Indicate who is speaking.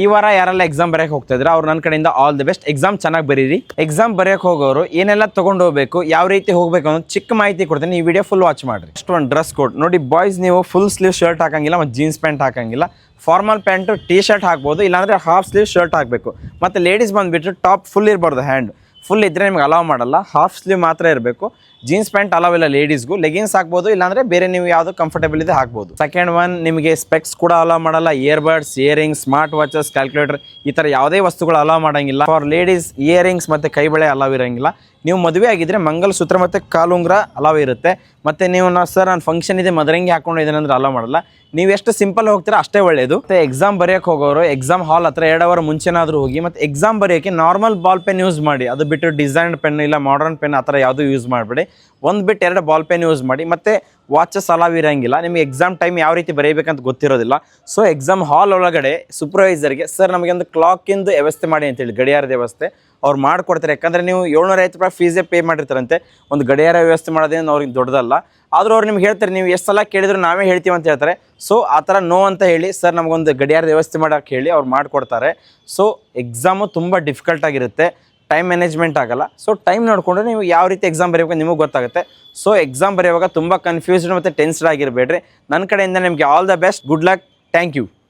Speaker 1: ಈ ವಾರ ಯಾರೆಲ್ಲ ಎಕ್ಸಾಮ್ ಬರೆಯಕ್ಕೆ ಹೋಗ್ತಾ ಇದ್ರೆ ಅವ್ರು ನನ್ನ ಕಡೆಯಿಂದ ಆಲ್ ದಿ ಬೆಸ್ಟ್. ಎಕ್ಸಾಮ್ ಚೆನ್ನಾಗಿ ಬರೀರಿ. ಎಕ್ಸಾಮ್ ಬರೆಯಕ್ಕೆ ಹೋಗೋರು ಏನೆಲ್ಲ ತೊಗೊಂಡು ಹೋಗಬೇಕು, ಯಾವ ರೀತಿ ಹೋಗಬೇಕು ಅನ್ನೋ ಚಿಕ್ಕ ಮಾಹಿತಿ ಕೊಡ್ತೀನಿ. ಈ ವಿಡಿಯೋ ಫುಲ್ ವಾಚ್ ಮಾಡಿರಿ. ಫಸ್ಟ್ ಒಂದು ಡ್ರೆಸ್ ಕೋಡ್ ನೋಡಿ. ಬಾಯ್ಸ್ ನೀವು ಫುಲ್ ಸ್ಲೀವ್ ಶರ್ಟ್ ಹಾಕಂಗಿಲ್ಲ ಮತ್ತು ಜೀನ್ಸ್ ಪ್ಯಾಂಟ್ ಹಾಕಂಗಿಲ್ಲ. ಫಾರ್ಮಲ್ ಪ್ಯಾಂಟು ಟೀ ಶರ್ಟ್ ಹಾಕ್ಬೋದು, ಇಲ್ಲಾಂದರೆ ಹಾಫ್ ಸ್ಲೀವ್ ಶರ್ಟ್ ಹಾಕಬೇಕು. ಮತ್ತು ಲೇಡೀಸ್ ಬಂದುಬಿಟ್ಟು ಟಾಪ್ ಫುಲ್ ಇರಬಾರ್ದು, ಹ್ಯಾಂಡ್ ಫುಲ್ ಇದ್ದರೆ ನಿಮ್ಗೆ ಅಲೌ ಮಾಡಲ್ಲ. ಹಾಫ್ ಸ್ಲೀವ್ ಮಾತ್ರ ಇರಬೇಕು. ಜೀನ್ಸ್ ಪ್ಯಾಂಟ್ ಅಲೌ ಇಲ್ಲ ಲೇಡೀಸ್ಗೂ. ಲೆಗಿನ್ಸ್ ಹಾಕ್ಬೋದು, ಇಲ್ಲಾಂದರೆ ಬೇರೆ ನೀವು ಯಾವುದು ಕಂಫರ್ಟೇಬಲ್ ಇದೆ ಹಾಕ್ಬೋದು. ಸೆಕೆಂಡ್ ಒನ್, ನಿಮಗೆ ಸ್ಪೆಕ್ಸ್ ಕೂಡ ಅಲೌ ಮಾಡಲ್ಲ. Earbuds, earrings, smart watches, calculator ಈ ಥರ ಯಾವುದೇ ವಸ್ತುಗಳು ಅಲೌ ಮಾಡೋಂಗಿಲ್ಲ. ಫಾರ್ ಲೇಡೀಸ್ ಇಯರಿಂಗ್ಸ್ ಮತ್ತು ಕೈ ಬಳೆ ಅಲೌ ಇರೋಂಗಿಲ್ಲ. ನೀವು ಮದುವೆ ಆಗಿದ್ದರೆ ಮಂಗಲಸೂತ್ರ ಮತ್ತು ಕಾಲುಂಗ್ರ ಅಲೌ ಇರುತ್ತೆ. ಮತ್ತು ನೀವು ಸರ್ ನಾನು ಫಂಕ್ಷನ್ ಇದೆ ಮದರಂಗಿ ಹಾಕೊಂಡು ಇದ್ದೇನೆ ಅಂದರೆ ಅಲೌ ಮಾಡಲ್ಲ. ನೀವು ಎಷ್ಟು ಸಿಂಪಲ್ ಹೋಗ್ತೀರಾ ಅಷ್ಟೇ ಒಳ್ಳೆಯದು. ಮತ್ತು ಎಕ್ಸಾಮ್ ಬರೆಯೋಕ್ಕೆ ಹೋಗೋರು ಎಕ್ಸಾಮ್ ಹಾಲ್ ಹತ್ರ 2 ಅವರ್ ಮುಂಚೆನಾದರೂ ಹೋಗಿ. ಮತ್ತು ಎಕ್ಸಾಮ್ ಬರೆಯೋಕ್ಕೆ ನಾರ್ಮಲ್ ಬಾಲ್ ಪೆನ್ ಯೂಸ್ ಮಾಡಿ. ಅದು ಬಿಟ್ಟು ಡಿಸೈನ್ಡ್ ಪೆನ್ ಇಲ್ಲ ಮಾಡರ್ನ್ ಪೆನ್ ಆ ಥರ ಯಾವುದೂ ಯೂಸ್ ಮಾಡಬೇಡಿ. ಒಂದು ಬಿಟ್ಟು 2 ಬಾಲ್ ಪೆನ್ ಯೂಸ್ ಮಾಡಿ. ಮತ್ತು ವಾಚಸ್ ಅಲಾವ್ ಇರೋಂಗಿಲ್ಲ. ನಿಮಗೆ ಎಕ್ಸಾಮ್ ಟೈಮ್ ಯಾವ ರೀತಿ ಬರೀಬೇಕಂತ ಗೊತ್ತಿರೋದಿಲ್ಲ. ಸೊ ಎಕ್ಸಾಮ್ ಹಾಲ್ ಒಳಗಡೆ ಸೂಪರ್ವೈಸರ್ಗೆ ಸರ್ ನಮಗೆ ಒಂದು ಕ್ಲಾಕಿಂದು ವ್ಯವಸ್ಥೆ ಮಾಡಿ ಅಂತೇಳಿ, ಗಡಿಯಾರದ ವ್ಯವಸ್ಥೆ ಅವ್ರು ಮಾಡಿಕೊಡ್ತಾರೆ. ಯಾಕಂದರೆ ನೀವು 750 ರೂಪಾಯಿ ಫೀಸೇ ಪೇ ಮಾಡಿರ್ತಾರಂತೆ. ಒಂದು ಗಡಿಯಾರ ವ್ಯವಸ್ಥೆ ಮಾಡೋದೇನು ಅವ್ರಿಗೆ ದೊಡ್ಡದಲ್ಲ. ಆದರೂ ಅವ್ರು ನಿಮ್ಗೆ ಹೇಳ್ತಾರೆ, ನೀವು ಎಷ್ಟು ಸಲ ಕೇಳಿದ್ರು ನಾವೇ ಹೇಳ್ತೀವಿ ಅಂತ ಹೇಳ್ತಾರೆ. ಸೊ ಆ ಥರ ನೋ ಅಂತ ಹೇಳಿ ಸರ್ ನಮಗೊಂದು ಗಡಿಯಾರದ ವ್ಯವಸ್ಥೆ ಮಾಡೋಕ್ಕೆ ಹೇಳಿ ಅವ್ರು ಮಾಡಿಕೊಡ್ತಾರೆ. ಸೊ ಎಕ್ಸಾಮು ತುಂಬ ಡಿಫಿಕಲ್ಟಾಗಿರುತ್ತೆ, ಟೈಮ್ ಮ್ಯಾನೇಜ್ಮೆಂಟ್ ಆಗಲ್ಲ. ಸೊ ಟೈಮ್ ನೋಡಿಕೊಂಡ್ರೆ ನೀವು ಯಾವ ರೀತಿ ಎಕ್ಸಾಮ್ ಬರೆಯಬೇಕು ನಿಮಗೆ ಗೊತ್ತಾಗುತ್ತೆ. ಸೊ ಎಕ್ಸಾಮ್ ಬರೆಯುವಾಗ ತುಂಬ ಕನ್ಫ್ಯೂಸ್ಡ್ ಮತ್ತು ಟೆನ್ಸ್ಡ್ ಆಗಿರಬೇಡ್ರಿ. ನನ್ನ ಕಡೆಯಿಂದ ನಿಮಗೆ all the best, good luck, thank you.